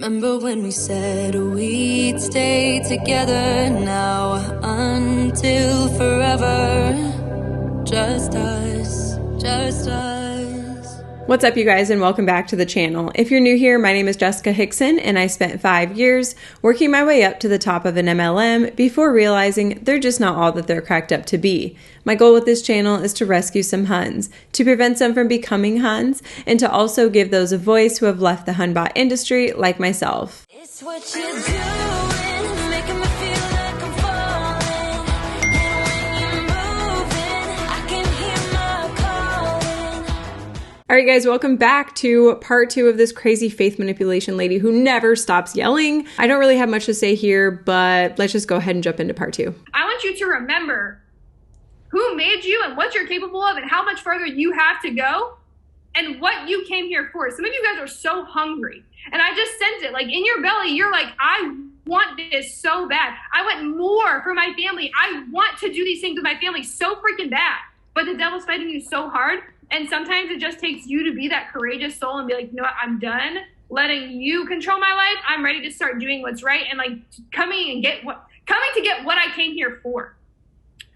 Remember when we said we'd stay together now until forever? Just us, just us. What's up, you guys, and welcome back to the channel. If you're new here, my name is Jessica Hickson, and I spent 5 years working my way up to the top of an MLM before realizing they're just not all that they're cracked up to be. My goal with this channel is to rescue some huns, to prevent some from becoming huns, and to also give those a voice who have left the hunbot industry like myself. It's what you're doing, making me feel like I'm falling. And when you're moving, I can hear my calling. All right, guys, welcome back to part 2 of this crazy faith manipulation lady who never stops yelling. I don't really have much to say here, but let's just go ahead and jump into part 2. I want you to remember who made you and what you're capable of and how much further you have to go and what you came here for. Some of you guys are so hungry. And I just sense it. Like in your belly, you're like, I want this so bad. I want more for my family. I want to do these things with my family so freaking bad. But the devil's fighting you so hard. And sometimes it just takes you to be that courageous soul and be like, you know what, I'm done letting you control my life. I'm ready to start doing what's right and like coming to get what I came here for.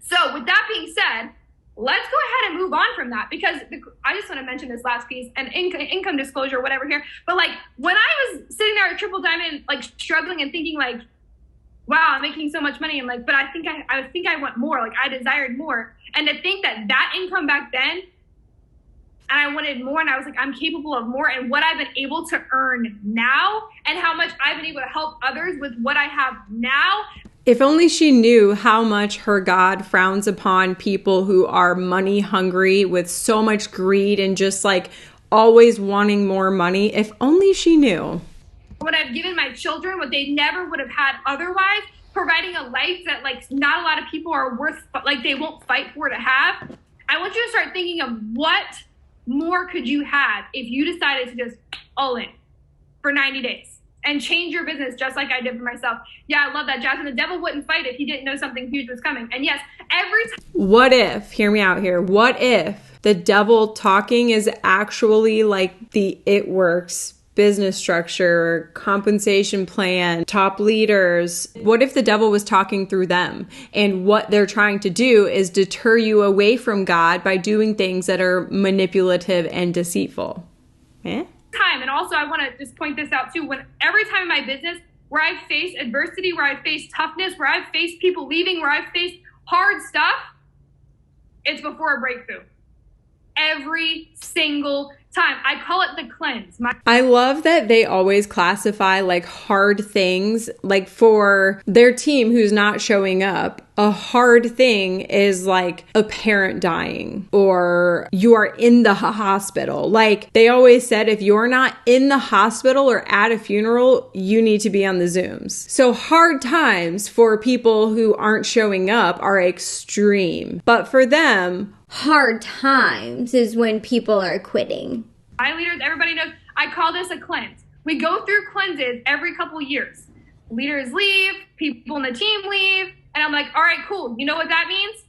So with that being said, let's go ahead and move on from that, because I just want to mention this last piece and income disclosure, whatever here. But like when I was sitting there at Triple Diamond, like struggling and thinking like, wow, I'm making so much money. And like, but I think I want more. Like I desired more. And to think that income back then, and I wanted more, and I was like, I'm capable of more, and what I've been able to earn now and how much I've been able to help others with what I have now. If only she knew how much her God frowns upon people who are money hungry with so much greed and just like always wanting more money. If only she knew. What I've given my children, what they never would have had otherwise, providing a life that like not a lot of people are worth, like they won't fight for to have. I want you to start thinking of what more could you have if you decided to just all in for 90 days and change your business just like I did for myself. Yeah, I love that, Jasmine. The devil wouldn't fight if he didn't know something huge was coming. And yes, every time. What if, hear me out here, what if the devil talking is actually like the It Works business structure, compensation plan, top leaders? What if the devil was talking through them and what they're trying to do is deter you away from God by doing things that are manipulative and deceitful? Time. And also I want to just point this out too. When every time in my business where I've faced adversity, where I've faced toughness, where I've faced people leaving, where I've faced hard stuff, it's before a breakthrough. Every single time. I call it the cleanse. I love that they always classify like hard things, like for their team who's not showing up. A hard thing is like a parent dying or you are in the hospital. Like they always said, if you're not in the hospital or at a funeral, you need to be on the Zooms. So hard times for people who aren't showing up are extreme. But for them, hard times is when people are quitting. My leaders, everybody knows, I call this a cleanse. We go through cleanses every couple years. Leaders leave, people in the team leave, and I'm like, all right, cool. You know what that means?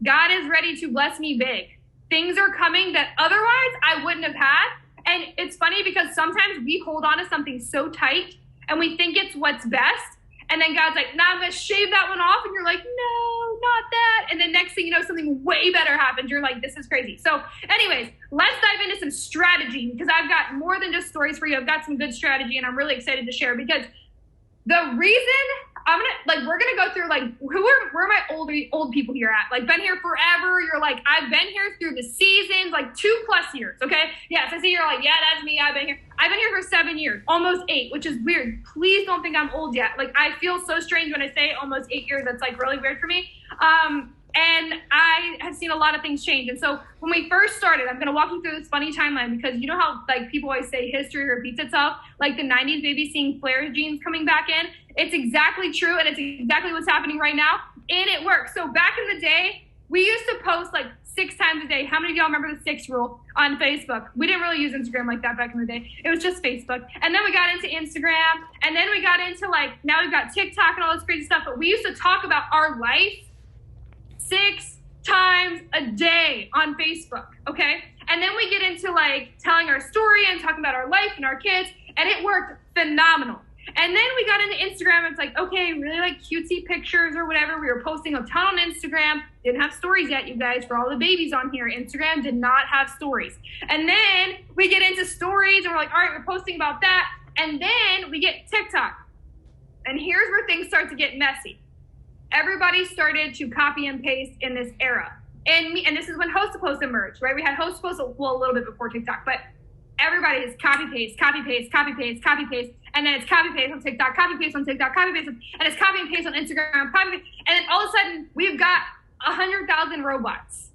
God is ready to bless me big. Things are coming that otherwise I wouldn't have had. And it's funny because sometimes we hold on to something so tight and we think it's what's best. And then God's like, nah, I'm going to shave that one off. And you're like, no, not that. And then next thing you know, something way better happens. You're like, this is crazy. So anyways, let's dive into some strategy, because I've got more than just stories for you. I've got some good strategy and I'm really excited to share, because the reason we're going to go through like, where are my old people here at? Like been here forever. You're like, I've been here through the seasons, like 2+ years. Okay. Yes. I see you're like, yeah, that's me. I've been here for 7 years, almost 8, which is weird. Please don't think I'm old yet. Like I feel so strange when I say almost 8 years. That's like really weird for me. And I have seen a lot of things change. And so when we first started, I'm going to walk you through this funny timeline, because you know how like people always say history repeats itself, like the 90s baby seeing flare genes coming back in. It's exactly true. And it's exactly what's happening right now. And it works. So back in the day, we used to post like 6 times a day. How many of y'all remember the 6 rule on Facebook? We didn't really use Instagram like that back in the day. It was just Facebook. And then we got into Instagram. And then we got into like, now we've got TikTok and all this crazy stuff. But we used to talk about our life 6 times a day on Facebook, okay? And then we get into like telling our story and talking about our life and our kids, and it worked phenomenal. And then we got into Instagram. It's like, okay, really like cutesy pictures or whatever. We were posting a ton on Instagram. Didn't have stories yet, you guys. For all the babies on here, Instagram did not have stories. And then we get into stories and we're like, all right, we're posting about that. And then we get TikTok. And here's where things start to get messy. Everybody started to copy and paste in this era. And this is when Host-to-Post emerged, right? We had Host-to-Post, well, a little bit before TikTok, but everybody is copy paste, copy paste, copy paste, copy paste, and then it's copy paste on TikTok, copy paste on TikTok, copy paste, and it's copy and paste on Instagram, copy paste, and then all of a sudden we've got 100,000 robots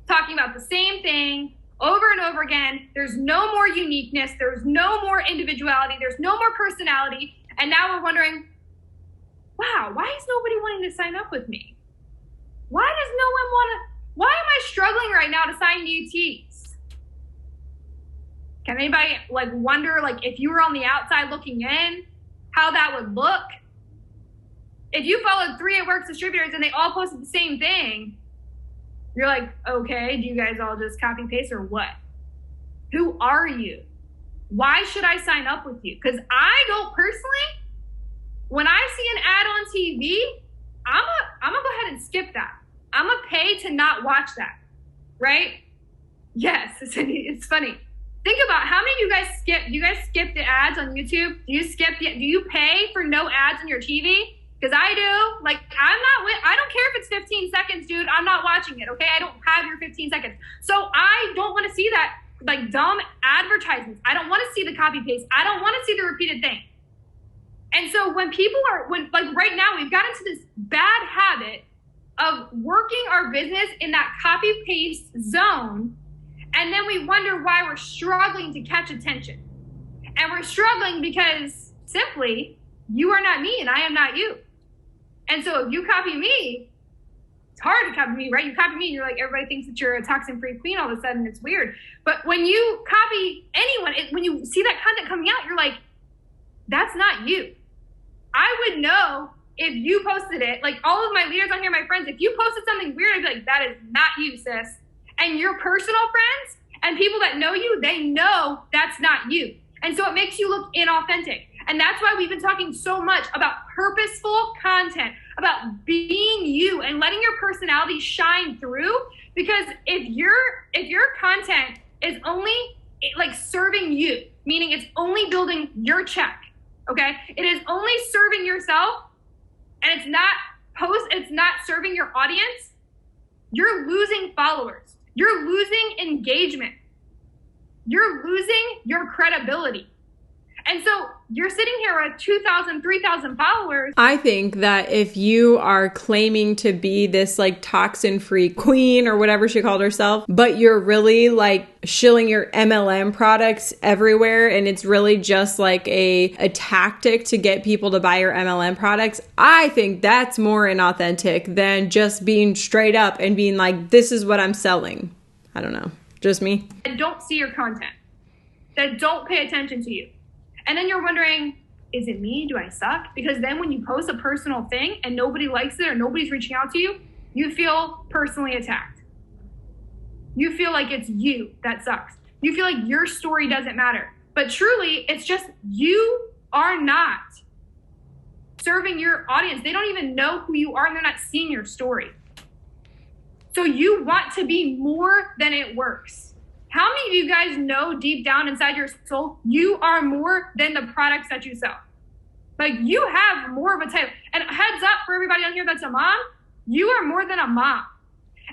talking about the same thing over and over again. There's no more uniqueness, there's no more individuality, there's no more personality, and now we're wondering, wow, why is nobody wanting to sign up with me? Why does no one want to? Why am I struggling right now to sign new teas? Can anybody like wonder, like if you were on the outside looking in, how that would look? If you followed 3 at Works distributors and they all posted the same thing, you're like, okay, do you guys all just copy paste or what? Who are you? Why should I sign up with you? Because I don't personally, when I see an ad on TV, I'm gonna go ahead and skip that. I'm gonna pay to not watch that, right? Yes, it's funny. Think about how many of you guys skip. Do you guys skip the ads on YouTube? Do you pay for no ads on your TV? Because I do. Like, I don't care if it's 15 seconds, dude. I'm not watching it, okay? I don't have your 15 seconds. So I don't want to see that, like, dumb advertisements. I don't want to see the copy paste. I don't want to see the repeated thing. And so when like right now, we've got into this bad habit of working our business in that copy paste zone. And then we wonder why we're struggling to catch attention. And we're struggling because simply, you are not me and I am not you. And so if you copy me, it's hard to copy me, right? You copy me and you're like, everybody thinks that you're a toxin-free queen all of a sudden. It's weird. But when you copy anyone, when you see that content coming out, you're like, that's not you. I would know if you posted it, like all of my leaders on here, my friends, if you posted something weird, I'd be like, that is not you, sis. And your personal friends and people that know you, they know that's not you. And so it makes you look inauthentic. And that's why we've been talking so much about purposeful content, about being you and letting your personality shine through. Because if your content is only like serving you, meaning it's only building your check, okay? It is only serving yourself and it's not serving your audience, you're losing followers. You're losing engagement. You're losing your credibility. And so you're sitting here with 2,000, 3,000 followers. I think that if you are claiming to be this like toxin-free queen or whatever she called herself, but you're really like shilling your MLM products everywhere and it's really just like a tactic to get people to buy your MLM products, I think that's more inauthentic than just being straight up and being like, this is what I'm selling. I don't know. Just me. That don't see your content, that don't pay attention to you. And then you're wondering, is it me? Do I suck? Because then when you post a personal thing and nobody likes it or nobody's reaching out to you, you feel personally attacked. You feel like it's you that sucks. You feel like your story doesn't matter. But truly, it's just you are not serving your audience. They don't even know who you are and they're not seeing your story. So you want to be more than it works. How many of you guys know deep down inside your soul, you are more than the products that you sell? Like you have more of a title. And heads up for everybody on here that's a mom, you are more than a mom.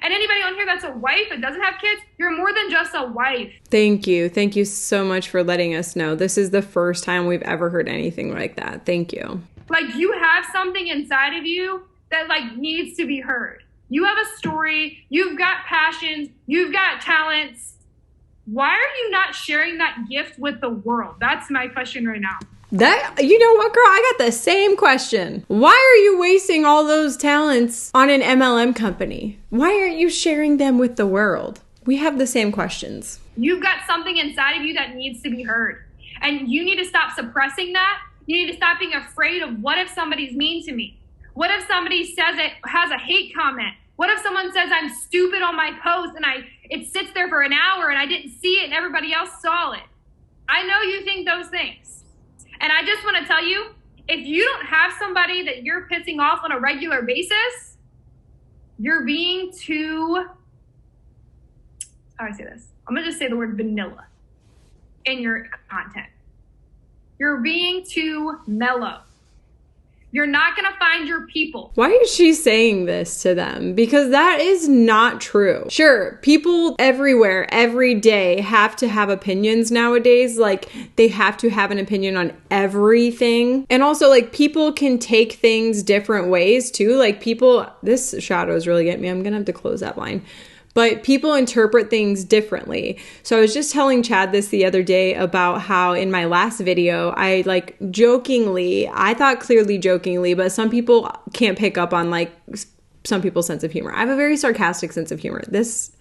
And anybody on here that's a wife that doesn't have kids, you're more than just a wife. Thank you. Thank you so much for letting us know. This is the first time we've ever heard anything like that. Thank you. Like you have something inside of you that like needs to be heard. You have a story, you've got passions, you've got talents. Why are you not sharing that gift with the world? That's my question right now. You know what, girl? I got the same question. Why are you wasting all those talents on an MLM company? Why aren't you sharing them with the world? We have the same questions. You've got something inside of you that needs to be heard. And you need to stop suppressing that. You need to stop being afraid of what if somebody's mean to me? What if somebody says it has a hate comment? What if someone says I'm stupid on my post and it sits there for an hour and I didn't see it and everybody else saw it? I know you think those things. And I just want to tell you, if you don't have somebody that you're pissing off on a regular basis, you're being too, how do I say this? I'm going to just say the word vanilla in your content. You're being too mellow. You're not going to find your people. Why is she saying this to them? Because that is not true. Sure, people everywhere, every day have to have opinions nowadays. Like, they have to have an opinion on everything. And also, like, people can take things different ways too. Like, people, this shadow is really getting me. I'm going to have to close that line. But people interpret things differently. So I was just telling Chad this the other day about how in my last video, I like jokingly, I thought clearly jokingly, but some people can't pick up on like some people's sense of humor. I have a very sarcastic sense of humor. This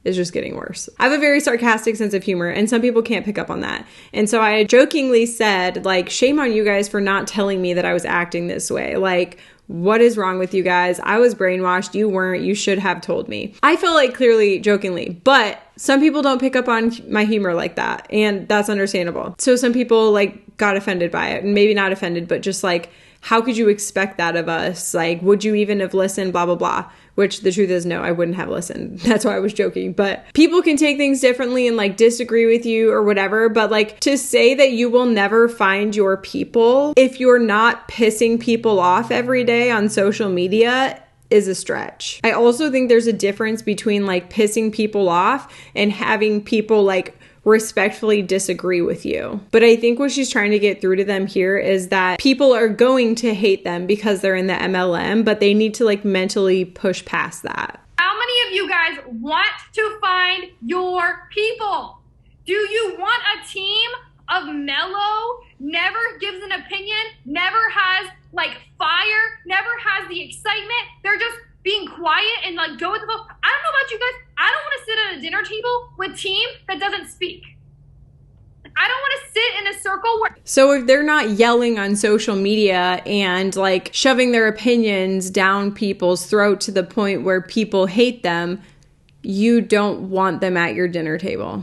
is just getting worse. I have a very sarcastic sense of humor and some people can't pick up on that. And so I jokingly said, like, shame on you guys for not telling me that I was acting this way. Like, what is wrong with you guys? I was brainwashed. You weren't. You should have told me. I feel like clearly jokingly, but some people don't pick up on my humor like that. And that's understandable. So some people like got offended by it, and maybe not offended, but just like, how could you expect that of us? Like, would you even have listened? Blah, blah, blah. Which the truth is, no, I wouldn't have listened. That's why I was joking. But people can take things differently and like disagree with you or whatever. But like to say that you will never find your people if you're not pissing people off every day on social media is a stretch. I also think there's a difference between like pissing people off and having people like respectfully disagree with you. But I think what she's trying to get through to them here is that people are going to hate them because they're in the MLM, but they need to like mentally push past that. How many of you guys want to find your people? Do you want a team of mellow, never gives an opinion, never has like fire, never has the excitement? They're just being quiet and like go with the flow. I don't know about you guys. I don't want to sit at a dinner table with a team that doesn't speak. I don't want to sit in a circle where... So if they're not yelling on social media and like shoving their opinions down people's throat to the point where people hate them, you don't want them at your dinner table.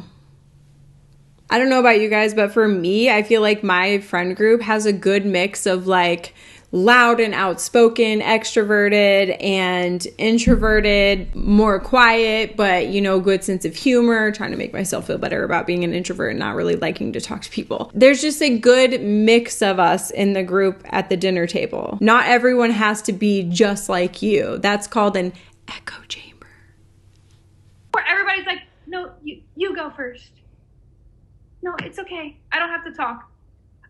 I don't know about you guys, but for me, I feel like my friend group has a good mix of like loud and outspoken, extroverted and introverted, more quiet, but you know, good sense of humor, trying to make myself feel better about being an introvert and not really liking to talk to people. There's just a good mix of us in the group at the dinner table. Not everyone has to be just like you. That's called an echo chamber. Where everybody's like, no, you go first. No, it's okay. I don't have to talk.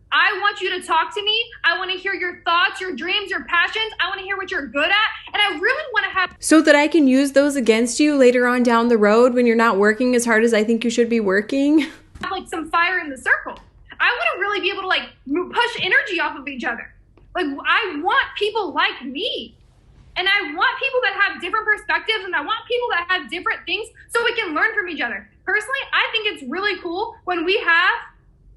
I want you to talk to me. I want to hear your thoughts, your dreams, your passions. I want to hear what you're good at. And I really want to have... So that I can use those against you later on down the road when you're not working as hard as I think you should be working. Have like some fire in the circle. I want to really be able to like push energy off of each other. Like I want people like me. And I want people that have different perspectives, and I want people that have different things so we can learn from each other. Personally, I think it's really cool when we have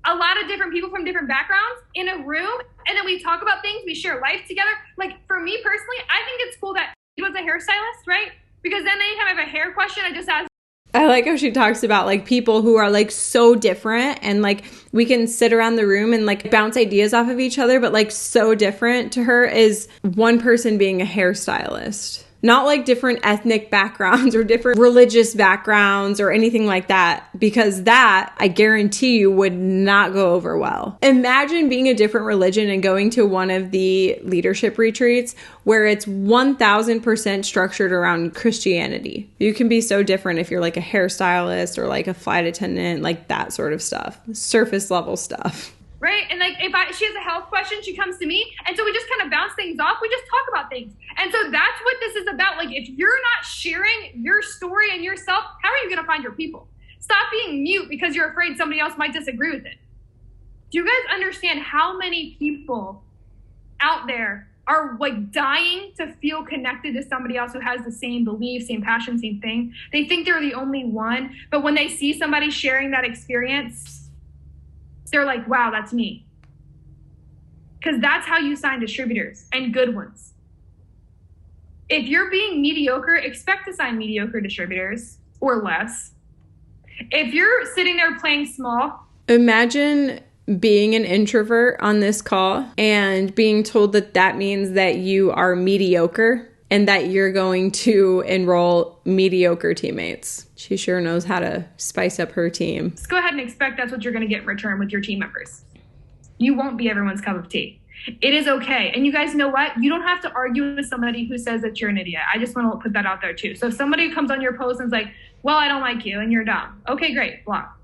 a lot of different people from different backgrounds in a room, and then we talk about things, we share life together. Like for me personally, I think it's cool that he was a hairstylist, right? Because then anytime I have a hair question, I just ask. I like how she talks about like people who are like so different, and like we can sit around the room and like bounce ideas off of each other, but like so different to her is one person being a hairstylist. Not like different ethnic backgrounds or different religious backgrounds or anything like that, because that, I guarantee you, would not go over well. Imagine being a different religion and going to one of the leadership retreats where it's 1000% structured around Christianity. You can be so different if you're like a hairstylist or like a flight attendant, like that sort of stuff, surface level stuff. Right? And like she has a health question, she comes to me. And so we just kind of bounce things off. We just talk about things. And so that's what this is about. Like if you're not sharing your story and yourself, how are you going to find your people? Stop being mute because you're afraid somebody else might disagree with it. Do you guys understand how many people out there are like dying to feel connected to somebody else who has the same belief, same passion, same thing? They think they're the only one. But when they see somebody sharing that experience, they're like, wow, that's me. Because that's how you sign distributors, and good ones. If you're being mediocre, expect to sign mediocre distributors or less. If you're sitting there playing small. Imagine being an introvert on this call and being told that that means that you are mediocre and that you're going to enroll mediocre teammates. She sure knows how to spice up her team. Just go ahead and expect that's what you're going to get in return with your team members. You won't be everyone's cup of tea. It is okay. And you guys know what? You don't have to argue with somebody who says that you're an idiot. I just want to put that out there too. So if somebody comes on your post and is like, well, I don't like you and you're dumb. Okay, great, block.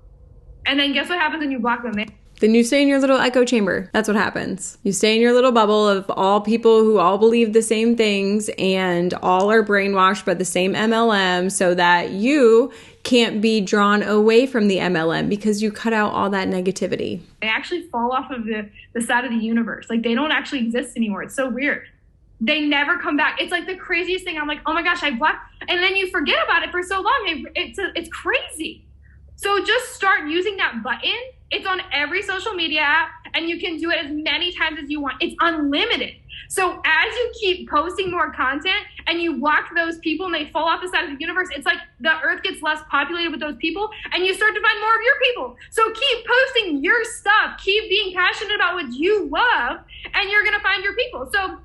And then guess what happens when you block them? Then you stay in your little echo chamber. That's what happens. You stay in your little bubble of all people who all believe the same things and all are brainwashed by the same MLM so that you can't be drawn away from the MLM because you cut out all that negativity. They actually fall off of the side of the universe. Like they don't actually exist anymore. It's so weird. They never come back. It's like the craziest thing. I'm like, oh my gosh, I blocked. And then you forget about it for so long. It's crazy. So just start using that button. It's on every social media app and you can do it as many times as you want. It's unlimited. So as you keep posting more content and you block those people and they fall off the side of the universe, it's like the earth gets less populated with those people and you start to find more of your people. So keep posting your stuff. Keep being passionate about what you love and you're going to find your people. So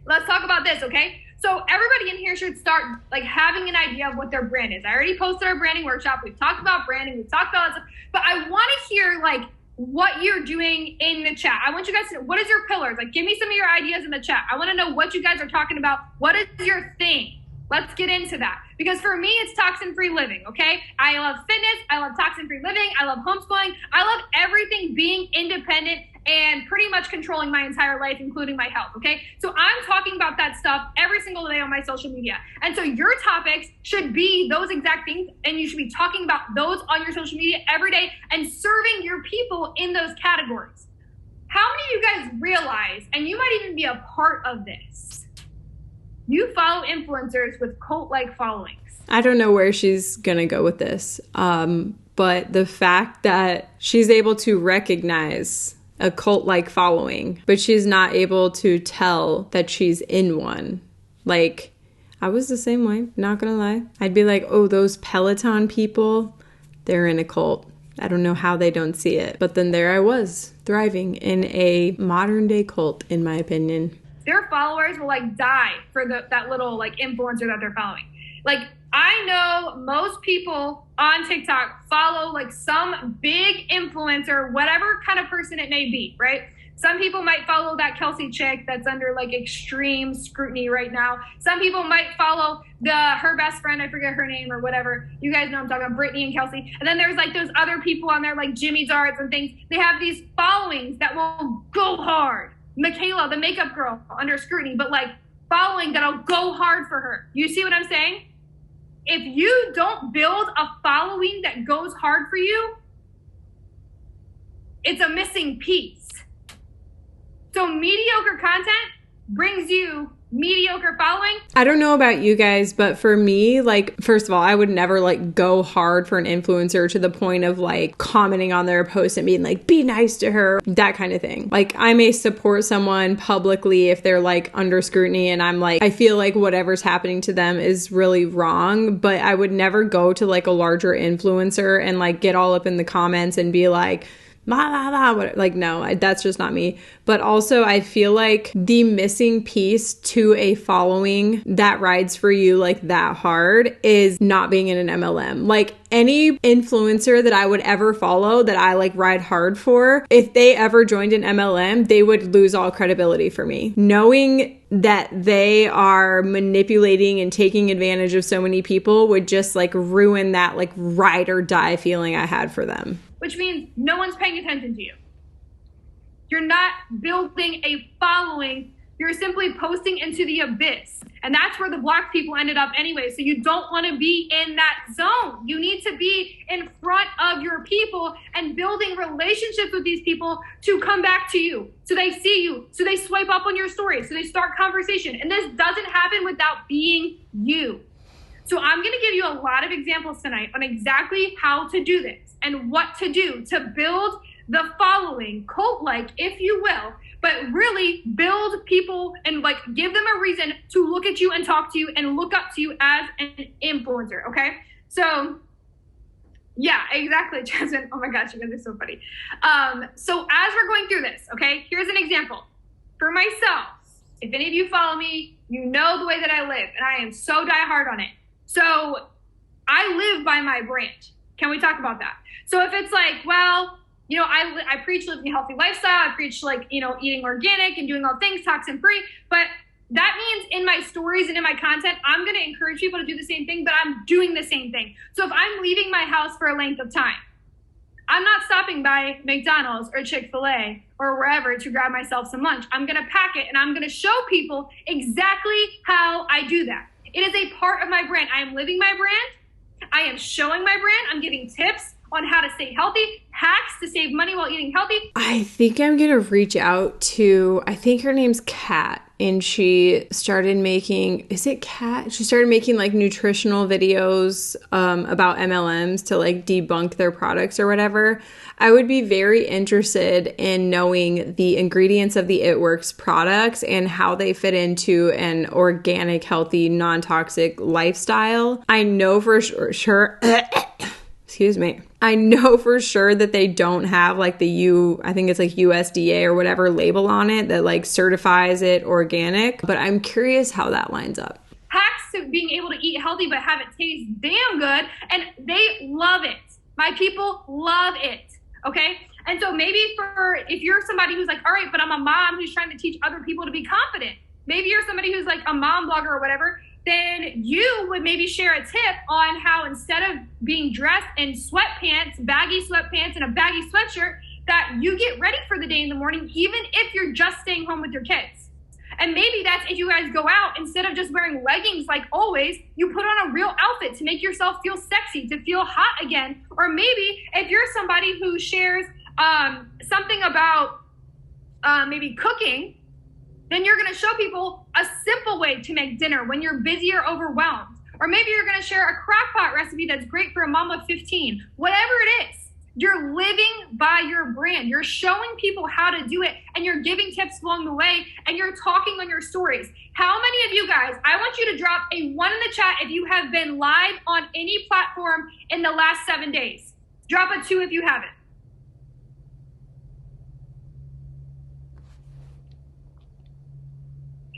let's talk about this, okay? So everybody in here should start like having an idea of what their brand is. I already posted our branding workshop. We've talked about branding. We've talked about stuff, but I want to hear like what you're doing in the chat. I want you guys to know, what is your pillars? Like give me some of your ideas in the chat. I want to know what you guys are talking about. What is your thing? Let's get into that. Because for me, it's toxin-free living, okay? I love fitness. I love toxin-free living. I love homeschooling. I love everything being independent and pretty much controlling my entire life, including my health, okay? So I'm talking about that stuff every single day on my social media. And so your topics should be those exact things, and you should be talking about those on your social media every day and serving your people in those categories. How many of you guys realize, and you might even be a part of this, you follow influencers with cult-like followings? I don't know where she's gonna go with this, but the fact that she's able to recognize a cult-like following, but she's not able to tell that she's in one. Like, I was the same way, not gonna lie. I'd be like, oh, those Peloton people, they're in a cult. I don't know how they don't see it. But then there I was, thriving in a modern-day cult, in my opinion. Their followers will like die for that little like influencer that they're following. Like I know most people on TikTok follow like some big influencer, whatever kind of person it may be, right? Some people might follow that Kelsey chick that's under like extreme scrutiny right now. Some people might follow her best friend, I forget her name or whatever. You guys know I'm talking about, Brittany and Kelsey. And then there's like those other people on there like Jimmy Darts and things. They have these followings that will go hard. Michaela, the makeup girl, under scrutiny, but like following that'll go hard for her. You see what I'm saying? If you don't build a following that goes hard for you, it's a missing piece. So mediocre content brings you mediocre following. I don't know about you guys, but for me, like, first of all, I would never like go hard for an influencer to the point of like commenting on their post and being like, be nice to her, that kind of thing. Like I may support someone publicly if they're like under scrutiny and I'm like, I feel like whatever's happening to them is really wrong, but I would never go to like a larger influencer and like get all up in the comments and be like, like, no, that's just not me. But also I feel like the missing piece to a following that rides for you like that hard is not being in an MLM. Like any influencer that I would ever follow that I like ride hard for, if they ever joined an MLM, they would lose all credibility for me. Knowing that they are manipulating and taking advantage of so many people would just like ruin that like ride or die feeling I had for them. Which means no one's paying attention to you. You're not building a following. You're simply posting into the abyss. And that's where the blocked people ended up anyway. So you don't want to be in that zone. You need to be in front of your people and building relationships with these people to come back to you. So they see you. So they swipe up on your story. So they start conversation. And this doesn't happen without being you. So I'm going to give you a lot of examples tonight on exactly how to do this and what to do to build the following, cult-like, if you will, but really build people and like give them a reason to look at you and talk to you and look up to you as an influencer, okay? So Yeah, exactly, Jasmine. Oh my gosh, you guys are so funny. So as we're going through this, okay, here's an example. For myself, if any of you follow me, you know the way that I live, and I am so diehard on it. So I live by my brand. Can we talk about that? So if it's like, well, you know, I preach living a healthy lifestyle. I preach like, you know, eating organic and doing all things toxin free. But that means in my stories and in my content, I'm going to encourage people to do the same thing, but I'm doing the same thing. So if I'm leaving my house for a length of time, I'm not stopping by McDonald's or Chick-fil-A or wherever to grab myself some lunch. I'm going to pack it and I'm going to show people exactly how I do that. It is a part of my brand. I am living my brand. I am showing my brand. I'm giving tips on how to stay healthy, hacks to save money while eating healthy. I think I'm going to reach out to, I think her name's Kat, and she started making, is it Kat? She started making like nutritional videos about MLMs to like debunk their products or whatever. I would be very interested in knowing the ingredients of the It Works products and how they fit into an organic, healthy, non-toxic lifestyle. I know for sure excuse me. I know for sure that they don't have like I think it's like USDA or whatever label on it that like certifies it organic, but I'm curious how that lines up. Hacks to being able to eat healthy but have it taste damn good, and they love it. My people love it, okay? And so maybe if you're somebody who's like, all right, but I'm a mom who's trying to teach other people to be confident. Maybe you're somebody who's like a mom blogger or whatever, then you would maybe share a tip on how instead of being dressed in sweatpants, baggy sweatpants, and a baggy sweatshirt, that you get ready for the day in the morning, even if you're just staying home with your kids. And maybe that's if you guys go out, instead of just wearing leggings like always, you put on a real outfit to make yourself feel sexy, to feel hot again. Or maybe if you're somebody who shares something about maybe cooking, then you're going to show people a simple way to make dinner when you're busy or overwhelmed. Or maybe you're going to share a crock pot recipe that's great for a mom of 15. Whatever it is, you're living by your brand. You're showing people how to do it, and you're giving tips along the way, and you're talking on your stories. How many of you guys, I want you to drop a 1 in the chat if you have been live on any platform in the last 7 days. Drop a 2 if you haven't.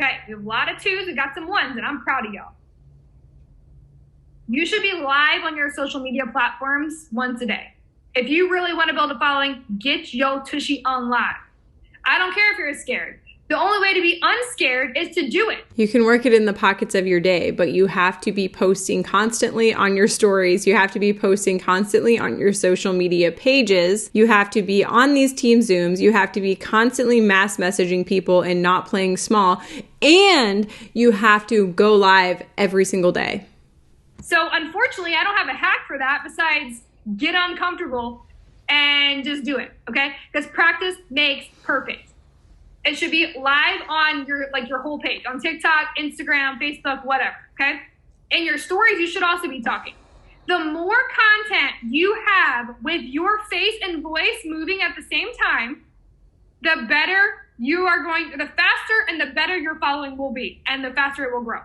Okay, we have a lot of 2s, we got some 1s, and I'm proud of y'all. You should be live on your social media platforms once a day. If you really want to build a following, get your tushy on live. I don't care if you're scared. The only way to be unscared is to do it. You can work it in the pockets of your day, but you have to be posting constantly on your stories. You have to be posting constantly on your social media pages. You have to be on these team Zooms. You have to be constantly mass messaging people and not playing small. And you have to go live every single day. So unfortunately, I don't have a hack for that besides get uncomfortable and just do it, okay? Because practice makes perfect. It should be live on your whole page, on TikTok, Instagram, Facebook, whatever, okay? In your stories, you should also be talking. The more content you have with your face and voice moving at the same time, the better you are the faster and the better your following will be, and the faster it will grow.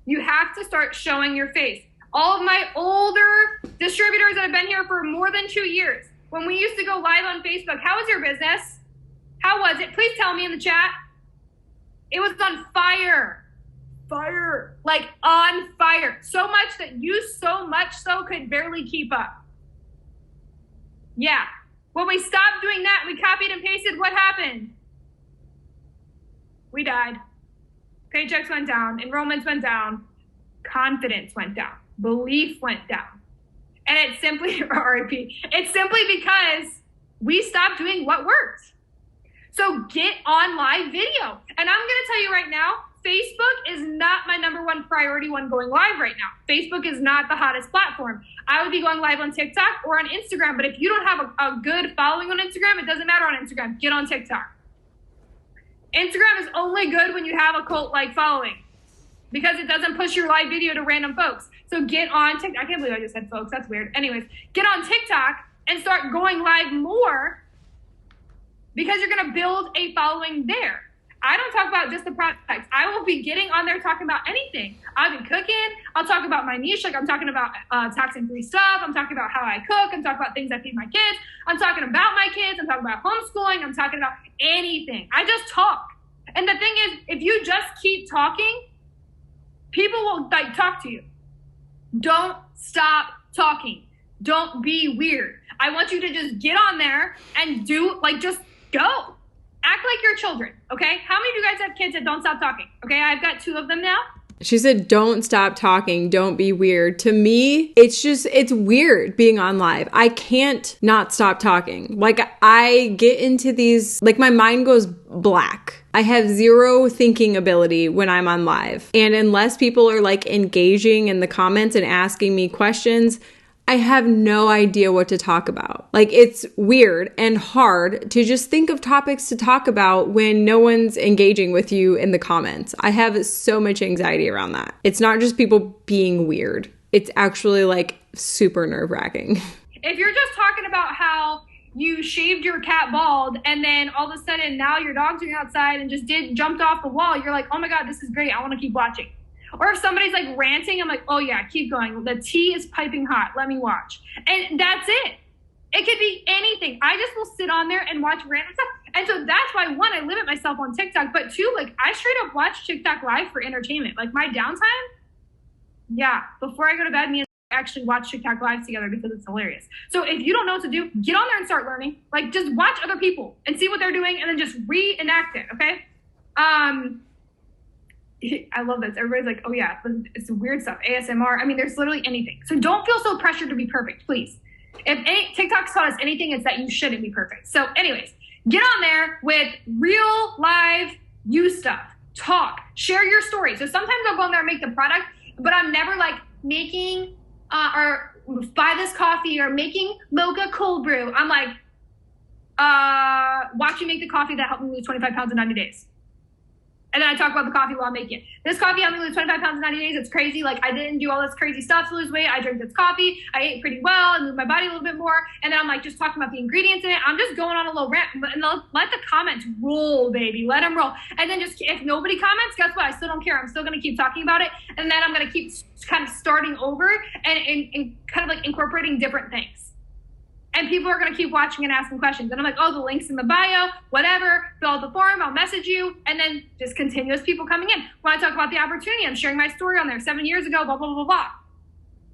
You have to start showing your face. All of my older distributors that have been here for more than 2 years, when we used to go live on Facebook, how was your business? How was it? Please tell me in the chat. It was on fire. Fire. Like on fire. So much that you could barely keep up. Yeah. When we stopped doing that, we copied and pasted, what happened? We died. Paychecks went down. Enrollments went down. Confidence went down. Belief went down. And it's simply, RIP, it's simply because we stopped doing what worked. So get on live video. And I'm going to tell you right now, Facebook is not my #1 priority when going live right now. Facebook is not the hottest platform. I would be going live on TikTok or on Instagram. But if you don't have a good following on Instagram, it doesn't matter on Instagram. Get on TikTok. Instagram is only good when you have a cult-like following because it doesn't push your live video to random folks. So get on TikTok. I can't believe I just said folks. That's weird. Anyways, get on TikTok and start going live more because you're going to build a following there. I don't talk about just the products. I will be getting on there talking about anything. I'll be cooking. I'll talk about my niche. Like I'm talking about toxin-free stuff. I'm talking about how I cook. I'm talking about things I feed my kids. I'm talking about my kids. I'm talking about homeschooling. I'm talking about anything. I just talk. And the thing is, if you just keep talking, people will like talk to you. Don't stop talking. Don't be weird. I want you to just get on there and do, like, just go. Act like you're children, okay? How many of you guys have kids that don't stop talking? Okay, I've got 2 of them now. She said, don't stop talking. Don't be weird. To me, it's weird being on live. I can't not stop talking. Like, I get into these, like, my mind goes black. I have zero thinking ability when I'm on live. And unless people are, like, engaging in the comments and asking me questions, I have no idea what to talk about. Like, it's weird and hard to just think of topics to talk about when no one's engaging with you in the comments. I have so much anxiety around that. It's not just people being weird. It's actually like super nerve-wracking. If you're just talking about how you shaved your cat bald and then all of a sudden now your dog's going outside and just jumped off the wall, you're like, oh my God, this is great. I want to keep watching. Or if somebody's like ranting, I'm like, oh yeah, keep going. The tea is piping hot. Let me watch. And that's it. It could be anything. I just will sit on there and watch random stuff. And so that's why, 1, I limit myself on TikTok. But 2, like, I straight up watch TikTok live for entertainment. Like my downtime, yeah, before I go to bed, me and actually watch TikTok live together because it's hilarious. So if you don't know what to do, get on there and start learning. Like, just watch other people and see what they're doing and then just reenact it, okay? I love this. Everybody's like, oh yeah, it's weird stuff. ASMR. I mean, there's literally anything. So don't feel so pressured to be perfect, please. If TikTok's taught us anything, it's that you shouldn't be perfect. So anyways, get on there with real live you stuff. Talk. Share your story. So sometimes I'll go on there and make the product, but I'm never like making or buy this coffee or making mocha cold brew. I'm like, watch you make the coffee that helped me lose 25 pounds in 90 days. And then I talk about the coffee while I'm making it. This coffee helped me lose 25 pounds in 90 days. It's crazy. Like, I didn't do all this crazy stuff to lose weight. I drank this coffee. I ate pretty well and moved my body a little bit more. And then I'm like just talking about the ingredients in it. I'm just going on a little rant. And let the comments roll, baby. Let them roll. And then just, if nobody comments, guess what? I still don't care. I'm still going to keep talking about it. And then I'm going to keep kind of starting over and kind of like incorporating different things. And people are going to keep watching and asking questions. And I'm like, oh, the link's in the bio, whatever. Fill out the form. I'll message you. And then just continuous people coming in. When I talk about the opportunity, I'm sharing my story on there 7 years ago, blah, blah, blah, blah.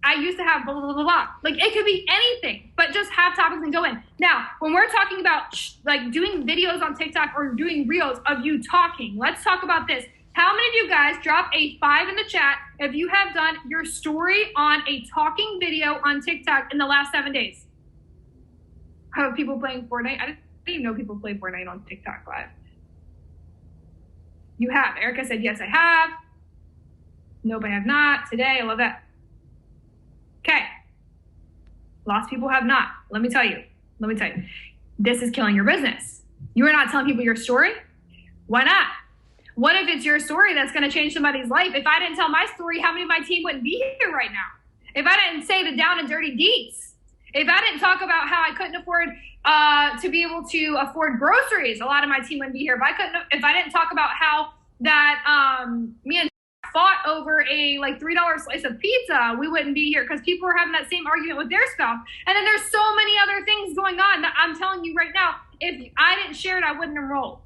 I used to have blah, blah, blah, blah. Like, it could be anything, but just have topics and go in. Now, when we're talking about like doing videos on TikTok or doing reels of you talking, let's talk about this. How many of you guys drop a 5 in the chat if you have done your story on a talking video on TikTok in the last 7 days? How are people playing Fortnite? I didn't even know people play Fortnite on TikTok live. You have. Erica said, yes, I have. Nope, I have not. Today, I love that. Okay. Lots of people have not. Let me tell you. This is killing your business. You are not telling people your story. Why not? What if it's your story that's going to change somebody's life? If I didn't tell my story, how many of my team wouldn't be here right now? If I didn't say the down and dirty deeds, if I didn't talk about how I couldn't afford to be able to afford groceries, a lot of my team wouldn't be here. If I didn't talk about how that me and fought over a like $3 slice of pizza, we wouldn't be here because people are having that same argument with their spouse. And then there's so many other things going on that I'm telling you right now, if I didn't share it, I wouldn't enroll.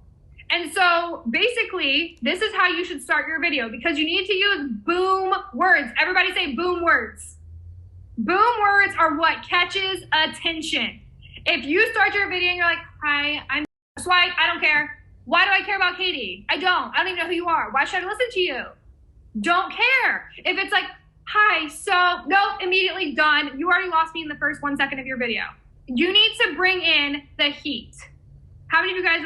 And so basically, this is how you should start your video because you need to use boom words. Everybody say boom words. Boom words are what catches attention. If you start your video and you're like, hi, I'm Swipe, I don't care. Why do I care about Katie? I don't even know who you are. Why should I listen to you? Don't care. If it's like, hi, so, no, immediately done. You already lost me in the first 1 second of your video. You need to bring in the heat. How many of you guys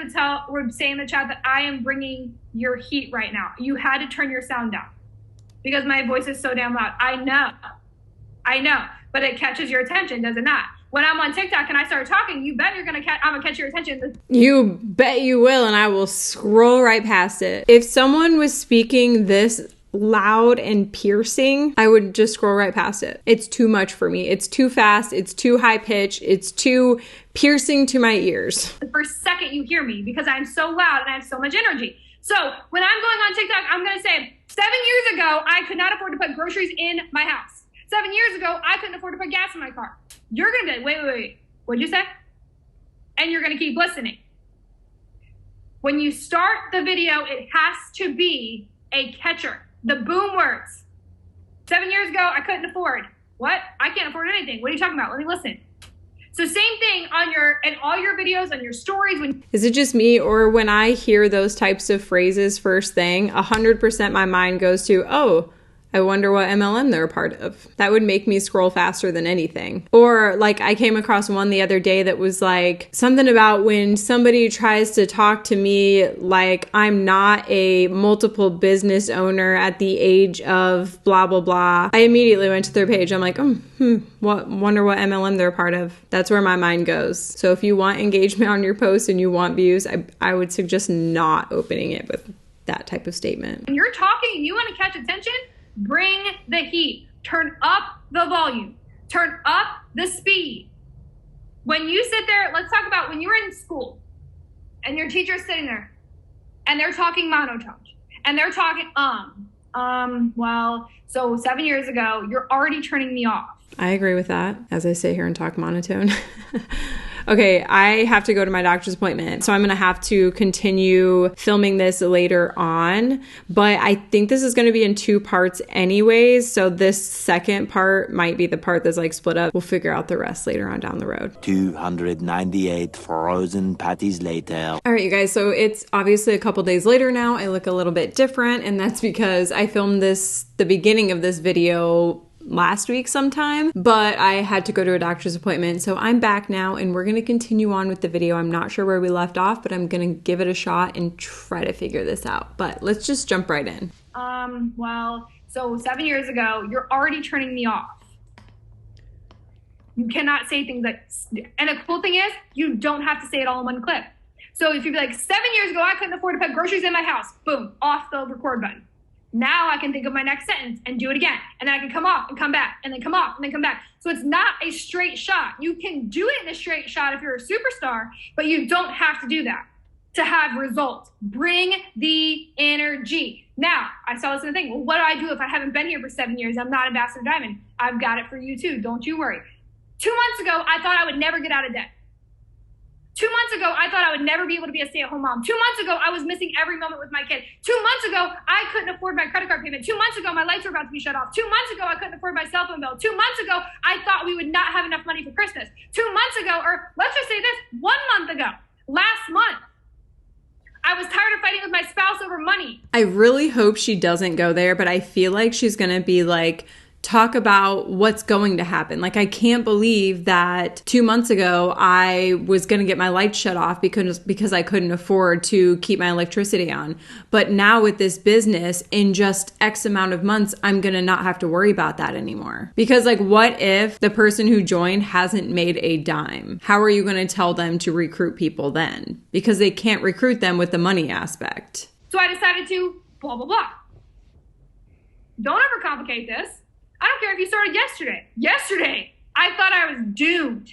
would say in the chat that I am bringing your heat right now? You had to turn your sound down because my voice is so damn loud. I know, but it catches your attention, does it not? When I'm on TikTok and I start talking, you bet I'm gonna catch your attention. You bet you will, and I will scroll right past it. If someone was speaking this loud and piercing, I would just scroll right past it. It's too much for me. It's too fast. It's too high pitched. It's too piercing to my ears. The first second you hear me because I'm so loud and I have so much energy. So when I'm going on TikTok, I'm going to say, 7 years ago, I could not afford to put groceries in my house. 7 years ago, I couldn't afford to put gas in my car. You're going to be like, wait. What'd you say? And you're going to keep listening. When you start the video, it has to be a catcher. The boom words. 7 years ago, I couldn't afford. What? I can't afford anything. What are you talking about? Let me listen. So same thing on all your videos, on your stories. Is it just me, or when I hear those types of phrases first thing, 100% my mind goes to, oh, I wonder what MLM they're a part of. That would make me scroll faster than anything. Or like I came across one the other day that was like something about when somebody tries to talk to me like I'm not a multiple business owner at the age of blah, blah, blah. I immediately went to their page. I'm like, wonder what MLM they're a part of. That's where my mind goes. So if you want engagement on your post and you want views, I would suggest not opening it with that type of statement. When you're talking and you want to catch attention, bring the heat. Turn up the volume. Turn up the speed. When you sit there, let's talk about when you were in school and your teacher's sitting there and they're talking monotone and they're talking, well, so 7 years ago, you're already turning me off. I agree with that as I sit here and talk monotone. Okay, I have to go to my doctor's appointment, so I'm going to have to continue filming this later on, but I think this is going to be in 2 parts anyways, so this second part might be the part that's like split up. We'll figure out the rest later on down the road. 298 frozen patties later. All right, you guys, so it's obviously a couple days later now. I look a little bit different, and that's because I filmed the beginning of this video last week sometime, but I had to go to a doctor's appointment. So I'm back now and we're going to continue on with the video. I'm not sure where we left off, but I'm going to give it a shot and try to figure this out. But let's just jump right in. Well, so 7 years ago, you're already turning me off. You cannot say things like, and the cool thing is, you don't have to say it all in one clip. So if you'd be like, 7 years ago, I couldn't afford to put groceries in my house. Boom, off the record button. Now I can think of my next sentence and do it again. And then I can come off and come back and then come off and then come back. So it's not a straight shot. You can do it in a straight shot if you're a superstar, but you don't have to do that to have results. Bring the energy. Now, I saw this in the thing. Well, what do I do if I haven't been here for 7 years? I'm not Ambassador Diamond. I've got it for you too. Don't you worry. 2 months ago, I thought I would never get out of debt. 2 months ago, I thought I would never be able to be a stay-at-home mom. 2 months ago, I was missing every moment with my kid. 2 months ago, I couldn't afford my credit card payment. 2 months ago, my lights were about to be shut off. 2 months ago, I couldn't afford my cell phone bill. 2 months ago, I thought we would not have enough money for Christmas. 2 months ago, or let's just say this, 1 month ago, last month, I was tired of fighting with my spouse over money. I really hope she doesn't go there, but I feel like she's going to be like, talk about what's going to happen. Like, I can't believe that 2 months ago I was going to get my lights shut off because I couldn't afford to keep my electricity on. But now with this business, in just X amount of months, I'm going to not have to worry about that anymore. Because like, what if the person who joined hasn't made a dime? How are you going to tell them to recruit people then? Because they can't recruit them with the money aspect. So I decided to blah, blah, blah. Don't overcomplicate this. I don't care if you started yesterday. Yesterday, I thought I was doomed.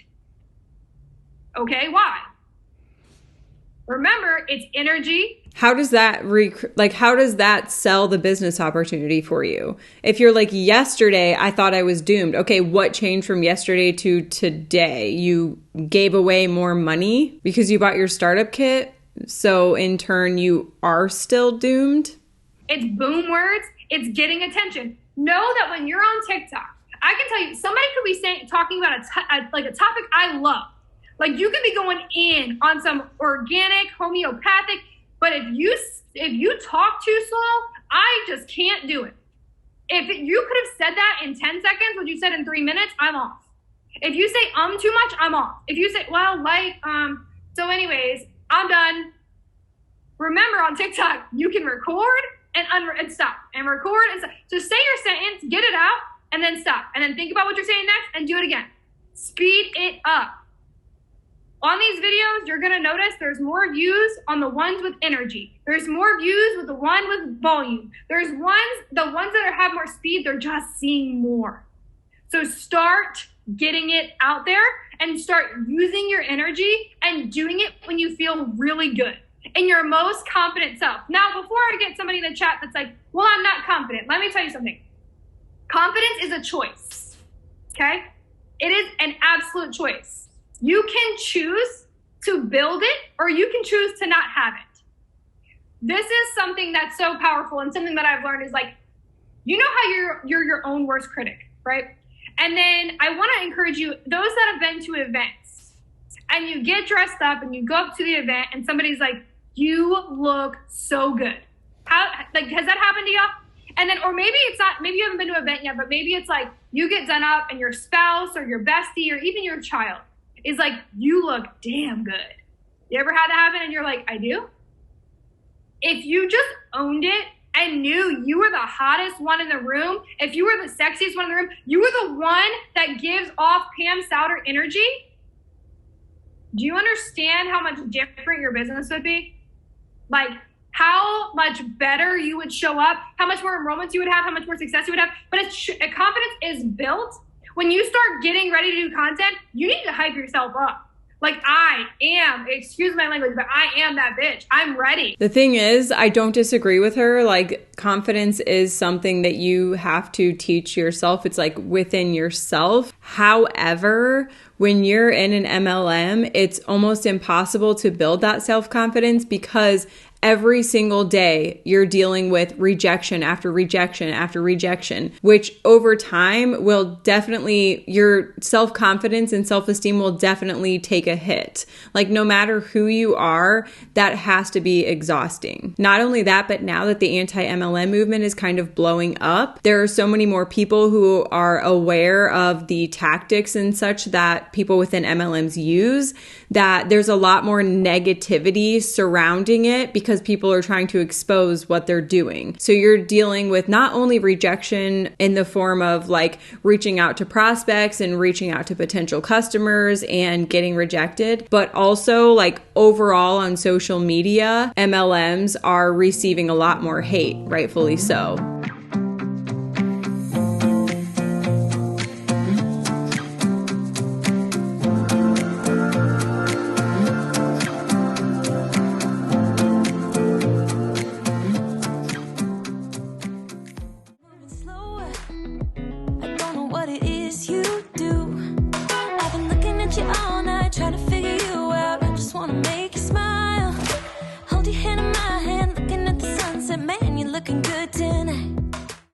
Okay, why? Remember, it's energy. How does that how does that sell the business opportunity for you? If you're like, yesterday, I thought I was doomed. Okay, what changed from yesterday to today? You gave away more money because you bought your startup kit. So in turn, you are still doomed. It's boom words. It's getting attention. Know that when you're on TikTok, I can tell you, somebody could be talking about a topic I love. Like, you could be going in on some organic, homeopathic, but if you talk too slow, I just can't do it. If you could have said that in 10 seconds, what you said in 3 minutes, I'm off. If you say too much, I'm off. If you say, well, so anyways, I'm done. Remember, on TikTok, you can record and stop, and record and stop. So say your sentence, get it out, and then stop. And then think about what you're saying next and do it again. Speed it up. On these videos, you're gonna notice there's more views on the ones with energy. There's more views with the one with volume. There's the ones that have more speed, they're just seeing more. So start getting it out there and start using your energy and doing it when you feel really good, in your most confident self. Now, before I get somebody in the chat that's like, well, I'm not confident, let me tell you something. Confidence is a choice, okay? It is an absolute choice. You can choose to build it or you can choose to not have it. This is something that's so powerful, and something that I've learned is like, you know how you're your own worst critic, right? And then I want to encourage you, those that have been to events and you get dressed up and you go up to the event and somebody's like, you look so good. Has that happened to y'all? And then, or maybe it's not, maybe you haven't been to an event yet, but maybe it's like you get done up and your spouse or your bestie or even your child is like, you look damn good. You ever had that happen and you're like, I do? If you just owned it and knew you were the hottest one in the room, if you were the sexiest one in the room, you were the one that gives off Pam Souter energy, do you understand how much different your business would be? Like, how much better you would show up, how much more enrollments you would have, how much more success you would have. But confidence is built when you start getting ready to do content. You need to hype yourself up. Like, I am, excuse my language, but I am that bitch. I'm ready. The thing is, I don't disagree with her. Like, confidence is something that you have to teach yourself. It's like within yourself. However, when you're in an MLM, it's almost impossible to build that self-confidence because every single day you're dealing with rejection after rejection after rejection, which over time will definitely, your self-confidence and self-esteem will definitely take a hit. Like, no matter who you are, that has to be exhausting. Not only that, but now that the anti-MLM movement is kind of blowing up, there are so many more people who are aware of the tactics and such that people within MLMs use, that there's a lot more negativity surrounding it because people are trying to expose what they're doing. So you're dealing with not only rejection in the form of like reaching out to prospects and reaching out to potential customers and getting rejected, but also like overall on social media, MLMs are receiving a lot more hate, rightfully so.